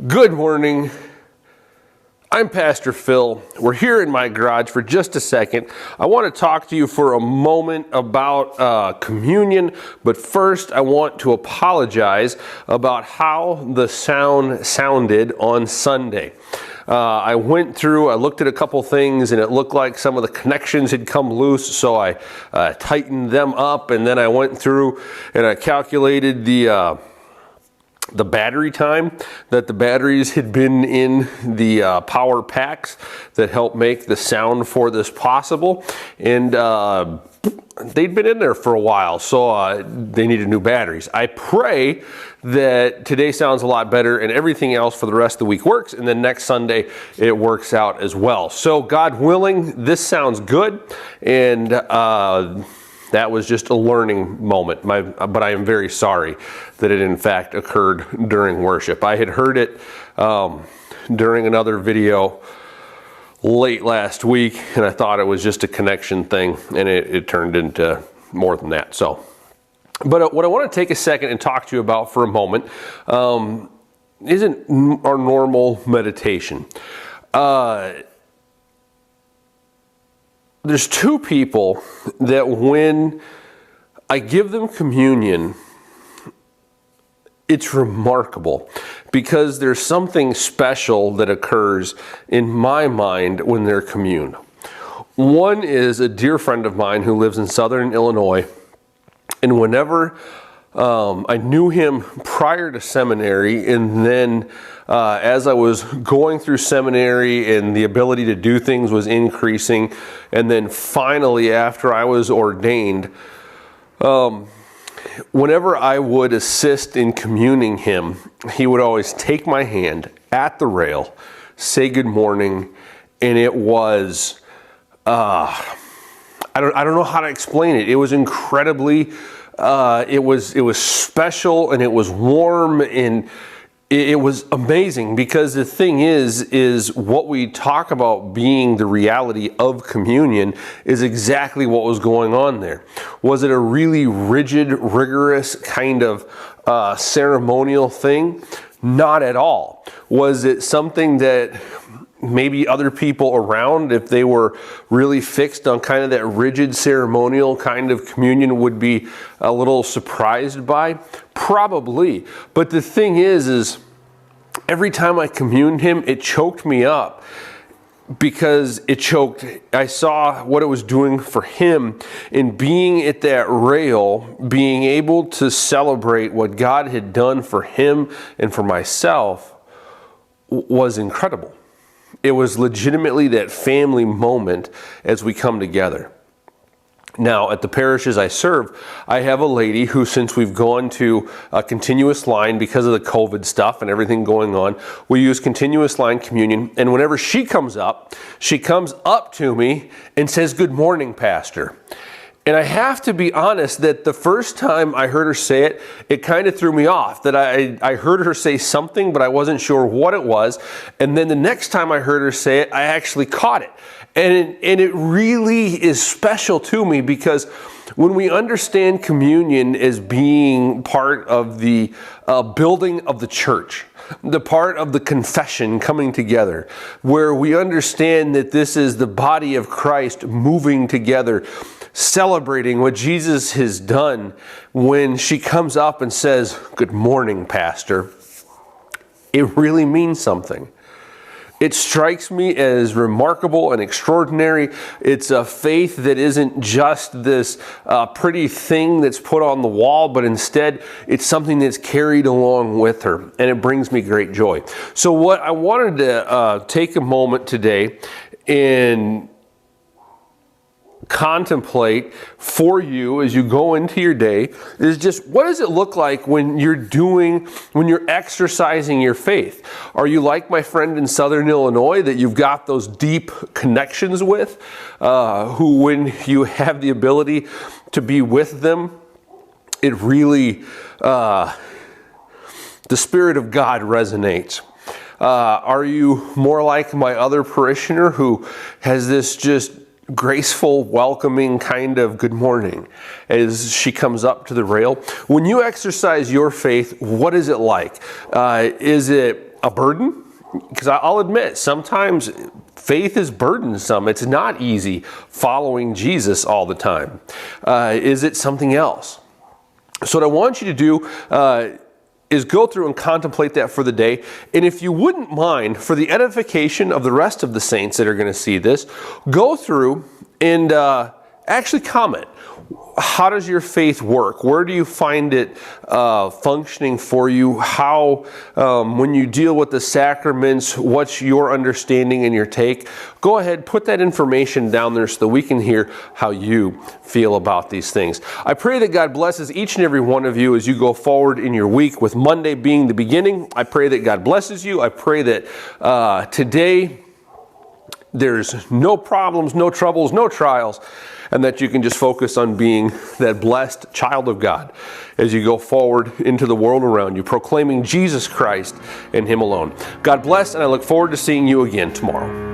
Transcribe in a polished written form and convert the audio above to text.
Good morning. I'm Pastor Phil. We're here in my garage for just a second. I want to talk to you for a moment about communion, but first I want to apologize about how the sound sounded on Sunday. I looked at a couple things and it looked like some of the connections had come loose, so I tightened them up, and then I went through and I calculated the battery time that the batteries had been in the power packs that help make the sound for this possible, and they'd been in there for a while, so they needed new batteries. I pray that today sounds a lot better and everything else for the rest of the week works, and then next Sunday it works out as well. So God willing, this sounds good, and that was just a learning moment, but I am very sorry that it in fact occurred during worship. I had heard it during another video late last week, and I thought it was just a connection thing, and it turned into more than that. But what I want to take a second and talk to you about for a moment isn't our normal meditation. There's two people that when I give them communion, it's remarkable because there's something special that occurs in my mind when they're communed. One is a dear friend of mine who lives in Southern Illinois, and whenever I knew him prior to seminary, and then as I was going through seminary and the ability to do things was increasing, and then finally after I was ordained, whenever I would assist in communing him, he would always take my hand at the rail, say good morning, and it was, I don't know how to explain it. It was incredibly, it was special, and it was warm, and it was amazing, because the thing is what we talk about being the reality of communion is exactly what was going on there. Was it a really rigid, rigorous kind of ceremonial thing? Not at all. Was it something that maybe other people around, if they were really fixed on kind of that rigid ceremonial kind of communion, would be a little surprised by? Probably. But the thing is every time I communed him, it choked me up, because I saw what it was doing for him in being at that rail, being able to celebrate what God had done for him and for myself was incredible. It was legitimately that family moment as we come together. Now, at the parishes I serve, I have a lady who, since we've gone to a continuous line because of the COVID stuff and everything going on, we use continuous line communion. And whenever she comes up to me and says, "Good morning, Pastor." And I have to be honest that the first time I heard her say it, it kind of threw me off. That I heard her say something, but I wasn't sure what it was. And then the next time I heard her say it, I actually caught it. And it really is special to me, because when we understand communion as being part of the building of the church, the part of the confession coming together, where we understand that this is the body of Christ moving together, celebrating what Jesus has done, when she comes up and says, "Good morning, Pastor," it really means something. It strikes me as remarkable and extraordinary. It's a faith that isn't just this pretty thing that's put on the wall, but instead it's something that's carried along with her, and it brings me great joy. So what I wanted to take a moment today and contemplate for you as you go into your day is just, what does it look like when you're exercising your faith? Are you like my friend in Southern Illinois that you've got those deep connections with, who when you have the ability to be with them, it really, the Spirit of God resonates? Are you more like my other parishioner who has this just graceful, welcoming kind of good morning as she comes up to the rail? When you exercise your faith, what is it like? Is it a burden? Because I'll admit, sometimes faith is burdensome. It's not easy following Jesus all the time. Is it something else? So what I want you to do is go through and contemplate that for the day. And if you wouldn't mind, for the edification of the rest of the saints that are going to see this, go through and actually comment. How does your faith work? Where do you find it functioning for you? How, when you deal with the sacraments, what's your understanding and your take? Go ahead, put that information down there so that we can hear how you feel about these things. I pray that God blesses each and every one of you as you go forward in your week, with Monday being the beginning. I pray that God blesses you. I pray that today there's no problems, no troubles, no trials, and that you can just focus on being that blessed child of God as you go forward into the world around you, proclaiming Jesus Christ and Him alone. God bless, and I look forward to seeing you again tomorrow.